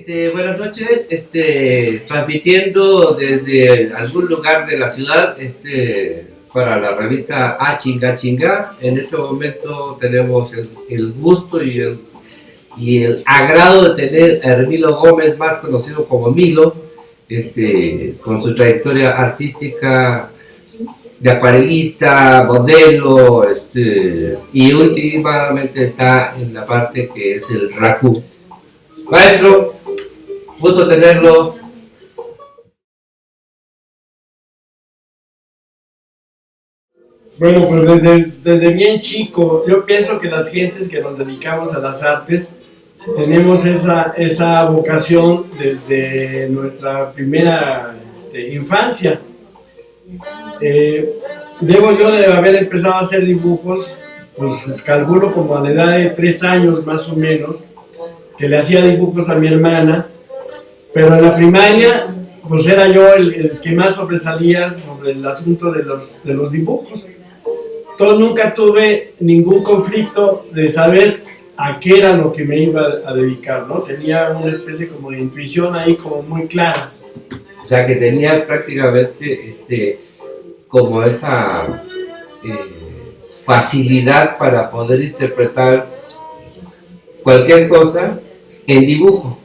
Buenas noches, transmitiendo desde algún lugar de la ciudad, para la revista A Chinga Chinga. En este momento tenemos el gusto y el agrado de tener a Hermilo Gómez, más conocido como Milo, con su trayectoria artística de acuarelista, modelo, y últimamente está en la parte que es el raku. Maestro, gusto tenerlo. Bueno, pues desde bien chico, yo pienso que las gentes que nos dedicamos a las artes tenemos esa vocación desde nuestra primera infancia. Debo yo de haber empezado a hacer dibujos, pues calculo como a la edad de 3 años más o menos, que le hacía dibujos a mi hermana, pero en la primaria pues era yo el que más sobresalía sobre el asunto de los dibujos. Entonces nunca tuve ningún conflicto de saber a qué era lo que me iba a dedicar, ¿no? Tenía una especie como de intuición ahí como muy clara. O sea que tenía prácticamente como esa facilidad para poder interpretar cualquier cosa en dibujo.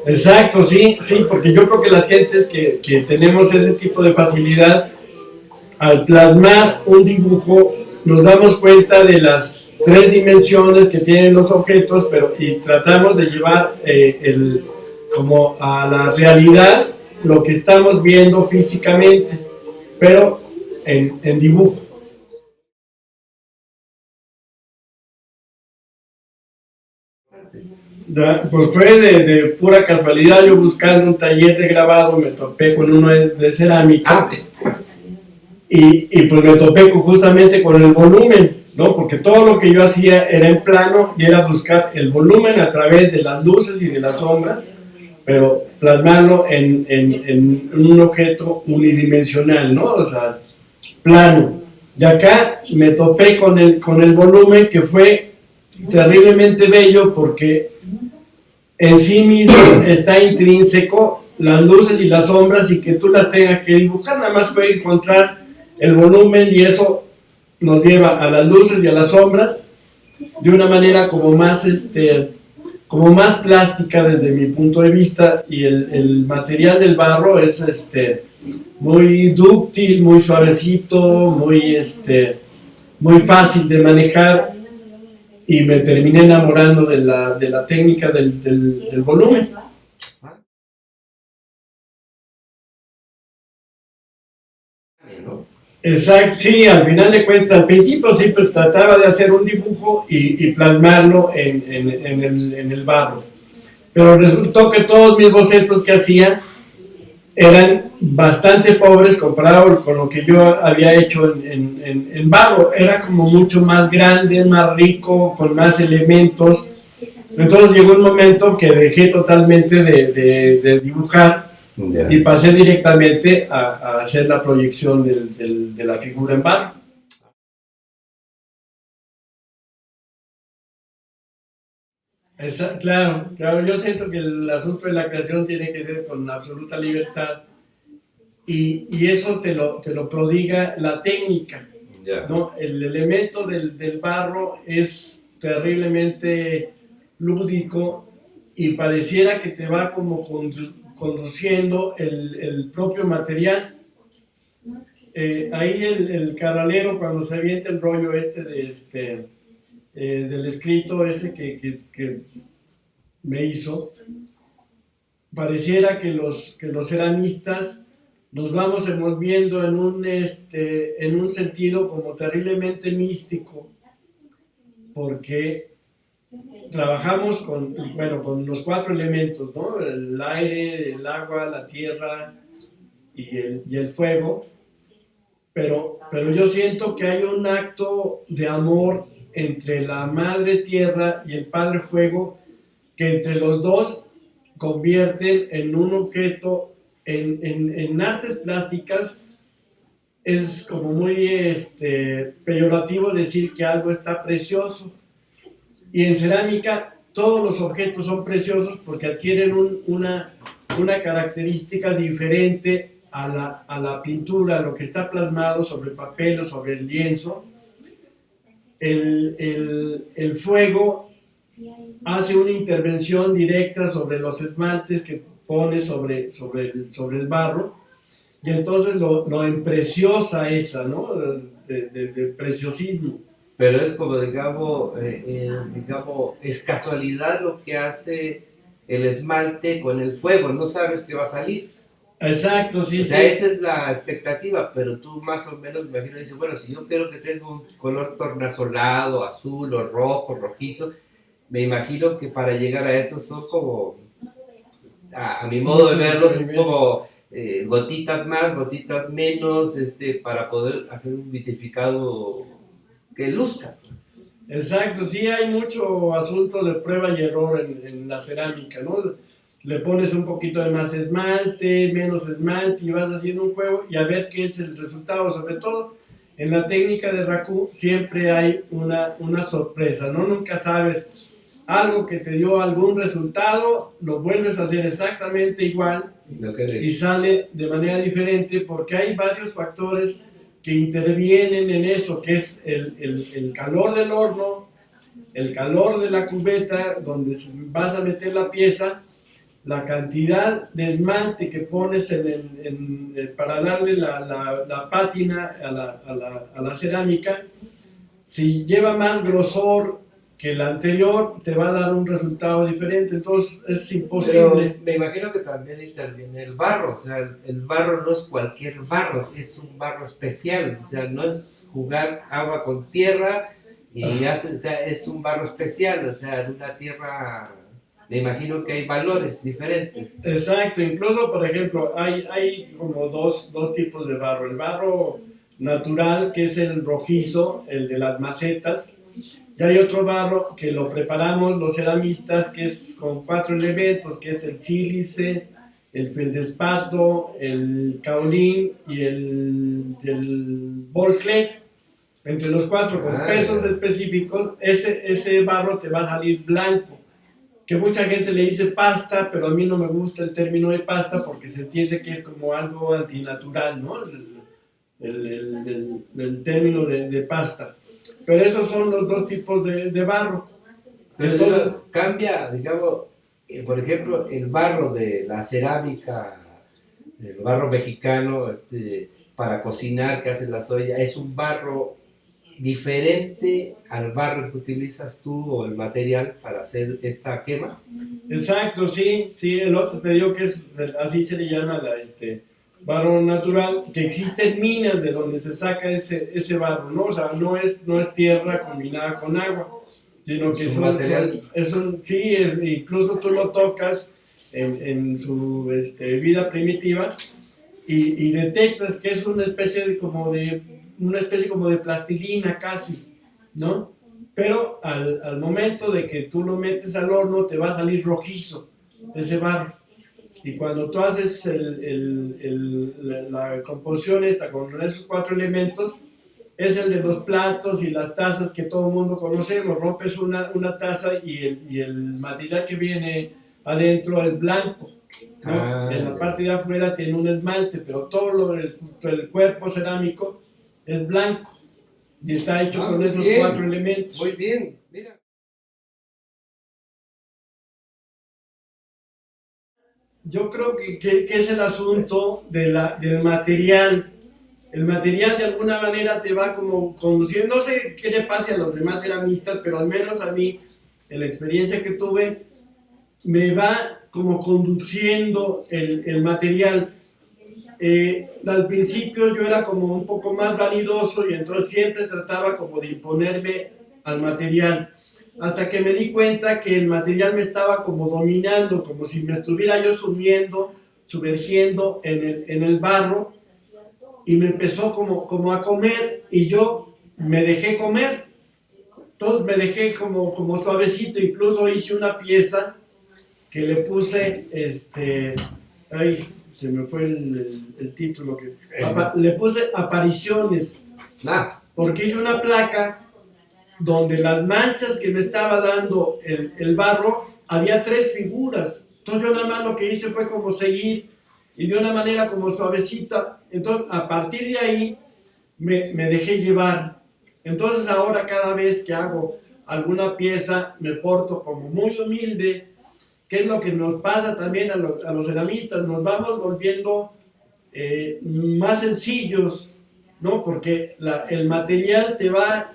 Exacto, sí, porque yo creo que las gentes que tenemos ese tipo de facilidad, al plasmar un dibujo, nos damos cuenta de las 3 dimensiones que tienen los objetos, y tratamos de llevar como a la realidad lo que estamos viendo físicamente, pero en dibujo. Pues fue de pura casualidad. Yo buscando un taller de grabado me topé con uno de cerámica, y pues me topé justamente con el volumen, ¿no? Porque todo lo que yo hacía era en plano y era buscar el volumen a través de las luces y de las sombras, pero plasmarlo en un objeto unidimensional, ¿no? O sea, plano. Y acá me topé con el volumen, que fue terriblemente bello porque en sí mismo está intrínseco las luces y las sombras, y que tú las tengas que dibujar, nada más fue encontrar el volumen, y eso nos lleva a las luces y a las sombras de una manera como más plástica desde mi punto de vista. Y el material del barro es muy dúctil, muy suavecito, muy fácil de manejar, y me terminé enamorando de la técnica del volumen. Exacto, sí, al final de cuentas, al principio siempre trataba de hacer un dibujo y plasmarlo en el barro, pero resultó que todos mis bocetos que hacía eran bastante pobres comparado con lo que yo había hecho en barro. Era como mucho más grande, más rico, con más elementos. Entonces llegó un momento que dejé totalmente de dibujar, y pasé directamente a hacer la proyección de la figura en barro. Claro, yo siento que el asunto de la creación tiene que ser con absoluta libertad, y eso te lo prodiga la técnica, ¿no? El elemento del barro es terriblemente lúdico, y pareciera que te va como conduciendo el propio material. Ahí el carralero, cuando se avienta el rollo del escrito ese que me hizo, pareciera que los ceramistas nos vamos envolviendo en un sentido como terriblemente místico, porque trabajamos con los 4 elementos, ¿no? El aire, el agua, la tierra y el fuego, pero yo siento que hay un acto de amor entre la madre tierra y el padre fuego, que entre los dos convierten en un objeto. En artes plásticas es como muy peyorativo decir que algo está precioso, y en cerámica todos los objetos son preciosos porque adquieren una característica diferente a la pintura, a lo que está plasmado sobre el papel o sobre el lienzo. El fuego hace una intervención directa sobre los esmaltes que pone sobre el barro, y entonces lo empreciosa esa, ¿no? De preciosismo. Pero es como, digamos, es casualidad lo que hace el esmalte con el fuego, no sabes qué va a salir. Exacto, sí, o sea, sí. Esa es la expectativa, pero tú más o menos me imagino, dices, bueno, si yo quiero que tenga un color tornasolado, azul o rojo, rojizo, me imagino que para llegar a eso son como, a mi modo de verlo, son como gotitas más, gotitas menos, para poder hacer un vitificado que luzca. Exacto, sí, hay mucho asunto de prueba y error en la cerámica, ¿no? Le pones un poquito de más esmalte, menos esmalte, y vas haciendo un juego y a ver qué es el resultado. Sobre todo en la técnica de raku siempre hay una sorpresa, ¿no? Nunca sabes algo que te dio algún resultado, lo vuelves a hacer exactamente igual y sale de manera diferente, porque hay varios factores que intervienen en eso, que es el calor del horno, el calor de la cubeta donde vas a meter la pieza, la cantidad de esmalte que pones para darle la pátina a la cerámica. Si lleva más grosor que la anterior, te va a dar un resultado diferente, entonces es imposible. Pero me imagino que también interviene el barro, o sea, el barro no es cualquier barro, es un barro especial, o sea, no es jugar agua con tierra, o sea, es un barro especial, o sea, en una tierra, me imagino que hay valores diferentes. Exacto, incluso, por ejemplo, hay como dos tipos de barro, el barro natural, que es el rojizo, el de las macetas, y hay otro barro que lo preparamos los ceramistas, que es con 4 elementos, que es el sílice, el feldespato, el caolín y el volclé. Entre los 4, con pesos específicos, ese barro te va a salir blanco. Que mucha gente le dice pasta, pero a mí no me gusta el término de pasta porque se entiende que es como algo antinatural, ¿no? El término de pasta. Pero esos son los dos tipos de barro. Pero entonces, cambia, digamos, por ejemplo, el barro de la cerámica, el barro mexicano, para cocinar, que hace la soya, es un barro diferente al barro que utilizas tú o el material para hacer esta quema. Exacto, sí, el otro te digo que así se le llama barro natural, que existen minas de donde se saca ese barro, ¿no? O sea, no es tierra combinada con agua, sino que incluso tú lo tocas en su vida primitiva y detectas que es una especie como de plastilina casi, ¿no? Pero al momento de que tú lo metes al horno te va a salir rojizo ese barro. Y cuando tú haces la composición esta con esos 4 elementos, es el de los platos y las tazas que todo el mundo conocemos. Rompes una taza y el material que viene adentro es blanco, ¿no? En la parte de afuera tiene un esmalte, pero todo el cuerpo cerámico es blanco y está hecho con esos 4 elementos. Muy bien, mira. Yo creo que es el asunto del material. El material de alguna manera te va como conduciendo, no sé qué le pase a los demás ceramistas, pero al menos a mí, en la experiencia que tuve, me va como conduciendo el material. Al principio yo era como un poco más vanidoso y entonces siempre trataba como de imponerme al material, hasta que me di cuenta que el material me estaba como dominando, como si me estuviera yo sumergiendo en el barro, y me empezó como a comer y yo me dejé comer. Entonces me dejé como suavecito, incluso hice una pieza que le puse, se me fue el título, le puse apariciones, porque hice una placa donde las manchas que me estaba dando el barro, había 3 figuras. Entonces yo nada más lo que hice fue como seguir y de una manera como suavecita. Entonces a partir de ahí me dejé llevar. Entonces ahora cada vez que hago alguna pieza me porto como muy humilde, que es lo que nos pasa también a los ceramistas, nos vamos volviendo más sencillos, ¿no? Porque el material te va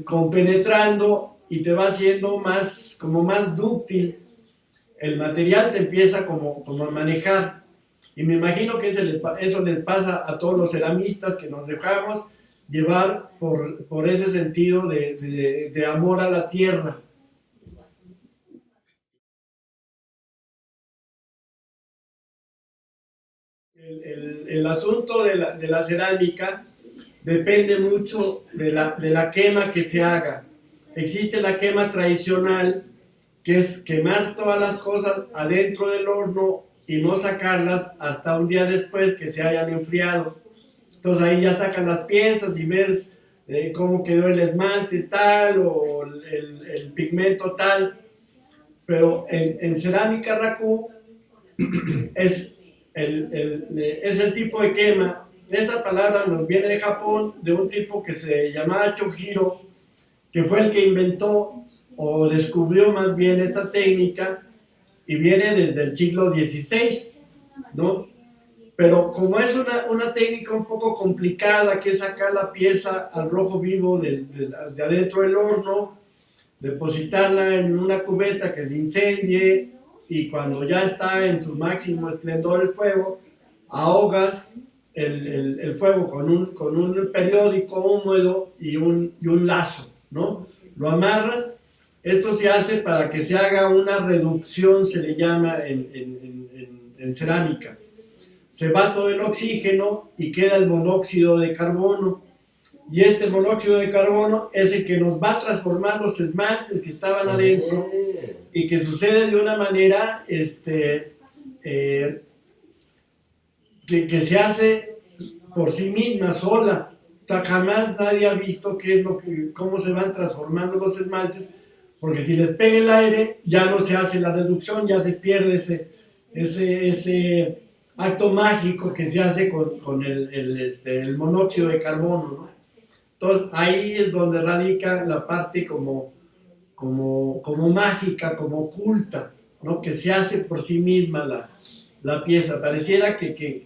compenetrando y te va haciendo más, como más dúctil. El material te empieza como a manejar. Y me imagino que eso le pasa a todos los ceramistas, que nos dejamos llevar por ese sentido de amor a la tierra. El asunto de la cerámica depende mucho de la quema que se haga. Existe la quema tradicional, que es quemar todas las cosas adentro del horno y no sacarlas hasta un día después que se hayan enfriado. Entonces ahí ya sacan las piezas y ves cómo quedó el esmalte tal o el pigmento tal. Pero en cerámica raku es el tipo de quema. Esa palabra nos viene de Japón, de un tipo que se llamaba Chojiro, que fue el que inventó o descubrió más bien esta técnica, y viene desde el siglo XVI, ¿no? Pero como es una técnica un poco complicada, que es sacar la pieza al rojo vivo de adentro del horno, depositarla en una cubeta que se incendie, y cuando ya está en su máximo esplendor el fuego, ahogas el fuego con un periódico húmedo y un lazo, ¿no? Lo amarras. Esto se hace para que se haga una reducción, se le llama en cerámica. Se va todo el oxígeno y queda el monóxido de carbono. Y este monóxido de carbono es el que nos va a transformar los esmaltes que estaban adentro, y que sucede de una manera que se hace por sí misma, sola. O sea, jamás nadie ha visto cómo se van transformando los esmaltes, porque si les pega el aire ya no se hace la reducción, ya se pierde ese acto mágico que se hace con el monóxido de carbono, ¿no? Entonces ahí es donde radica la parte como mágica, como oculta, ¿no? Que se hace por sí misma la pieza. Pareciera que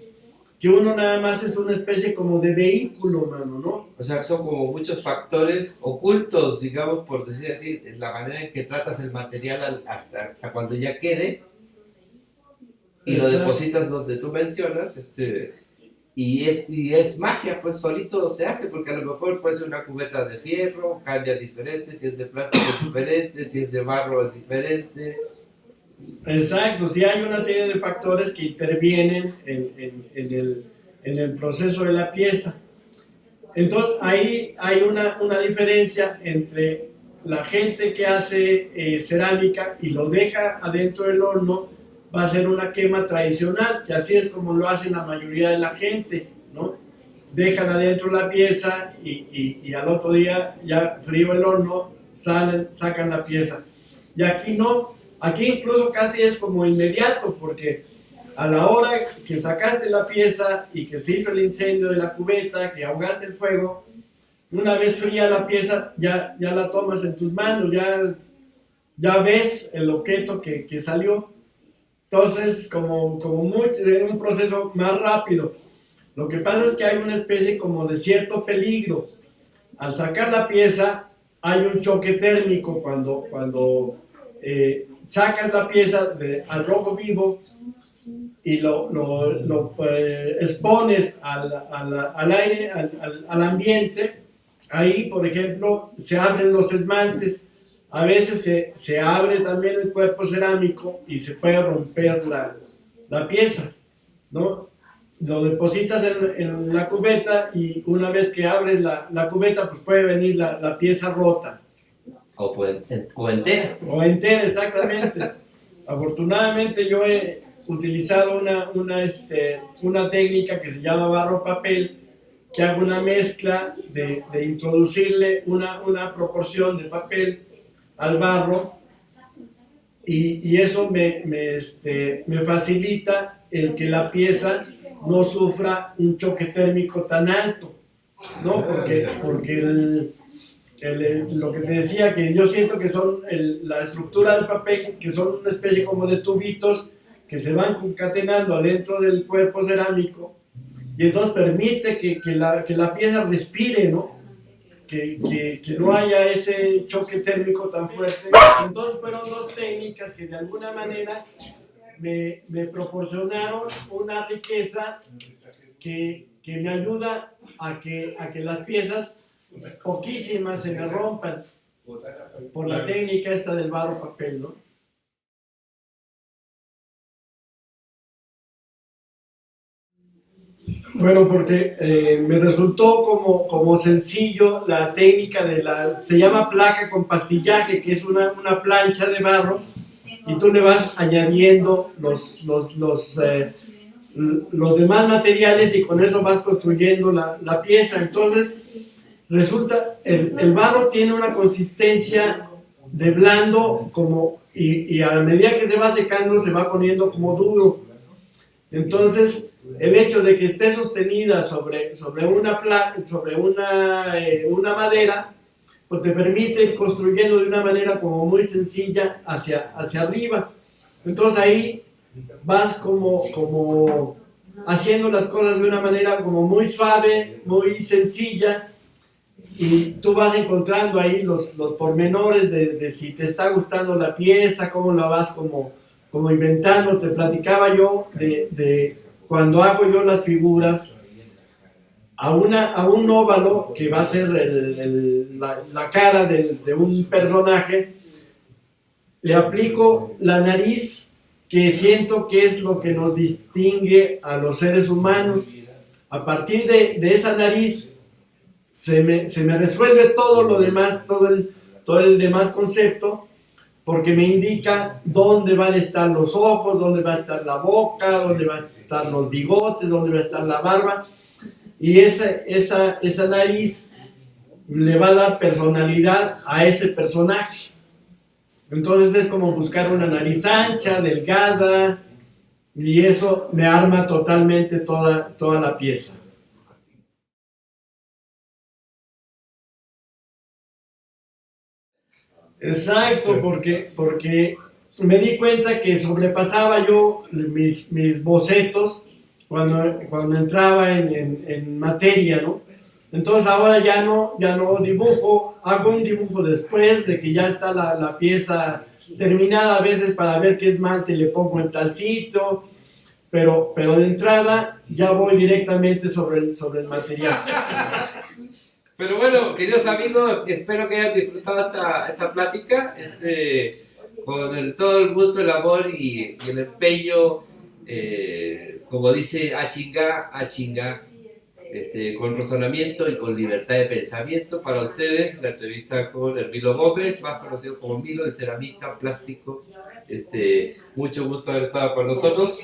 uno nada más es una especie como de vehículo, mano, ¿no? O sea, son como muchos factores ocultos, digamos, por decir así, la manera en que tratas el material hasta cuando ya quede, y lo depositas donde tú mencionas, y es magia, pues solito se hace, porque a lo mejor puede ser una cubeta de fierro, cambia diferente, si es de plata es diferente, si es de barro es diferente. Exacto, sí, hay una serie de factores que intervienen en el proceso de la pieza. Entonces ahí hay una diferencia entre la gente que hace cerámica y lo deja adentro del horno. Va a ser una quema tradicional, que así es como lo hacen la mayoría de la gente, ¿no? Dejan adentro la pieza y al otro día, ya frío el horno, sacan la pieza. Y aquí no, aquí incluso casi es como inmediato, porque a la hora que sacaste la pieza y que se hizo el incendio de la cubeta, que ahogaste el fuego, una vez fría la pieza, ya la tomas en tus manos, ya ves el objeto que salió. Entonces, como un proceso más rápido. Lo que pasa es que hay una especie como de cierto peligro. Al sacar la pieza, hay un choque térmico cuando sacas la pieza al rojo vivo y lo expones al aire, al ambiente. Ahí, por ejemplo, se abren los esmaltes. A veces se abre también el cuerpo cerámico y se puede romper la pieza, ¿no? Lo depositas en la cubeta, y una vez que abres la cubeta, pues puede venir la pieza rota. O entera. O entera, exactamente. Afortunadamente yo he utilizado una técnica que se llama barro papel, que hago una mezcla de introducirle una proporción de papel al barro y eso me facilita el que la pieza no sufra un choque térmico tan alto, ¿no? Porque lo que te decía, que yo siento que son la estructura del papel, que son una especie como de tubitos que se van concatenando adentro del cuerpo cerámico y entonces permite que la pieza respire, ¿no? Que no haya ese choque térmico tan fuerte. Entonces fueron dos técnicas que de alguna manera me proporcionaron una riqueza que me ayuda a que las piezas, poquísimas, se me rompan por la técnica esta del barro papel, ¿no? Bueno, porque me resultó como sencillo la técnica se llama placa con pastillaje, que es una plancha de barro y tú le vas añadiendo los demás materiales y con eso vas construyendo la pieza. Entonces resulta, el barro tiene una consistencia de blando y a medida que se va secando se va poniendo como duro. Entonces el hecho de que esté sostenida sobre una madera, pues te permite ir construyendo de una manera como muy sencilla hacia arriba. Entonces ahí vas como haciendo las cosas de una manera como muy suave, muy sencilla, y tú vas encontrando ahí los pormenores de si te está gustando la pieza, cómo la vas como inventando. Te platicaba yo de cuando hago yo las figuras a un óvalo que va a ser la cara de un personaje, le aplico la nariz, que siento que es lo que nos distingue a los seres humanos. A partir de esa nariz se me resuelve todo lo demás, todo el demás concepto, porque me indica dónde van a estar los ojos, dónde va a estar la boca, dónde van a estar los bigotes, dónde va a estar la barba, y esa nariz le va a dar personalidad a ese personaje. Entonces es como buscar una nariz ancha, delgada, y eso me arma totalmente toda la pieza. Exacto, porque me di cuenta que sobrepasaba yo mis bocetos cuando entraba en materia, ¿no? Entonces ahora ya no dibujo, hago un dibujo después de que ya está la pieza terminada, a veces para ver qué esmalte le pongo en tal sitio, pero de entrada ya voy directamente sobre el material. Pero bueno, queridos amigos, espero que hayan disfrutado esta plática con todo el gusto, el amor y el empeño, como dice Achinga, con razonamiento y con libertad de pensamiento. Para ustedes, la entrevista con Hermilo Gómez, más conocido como Milo, el ceramista plástico. Mucho gusto haber estado con nosotros.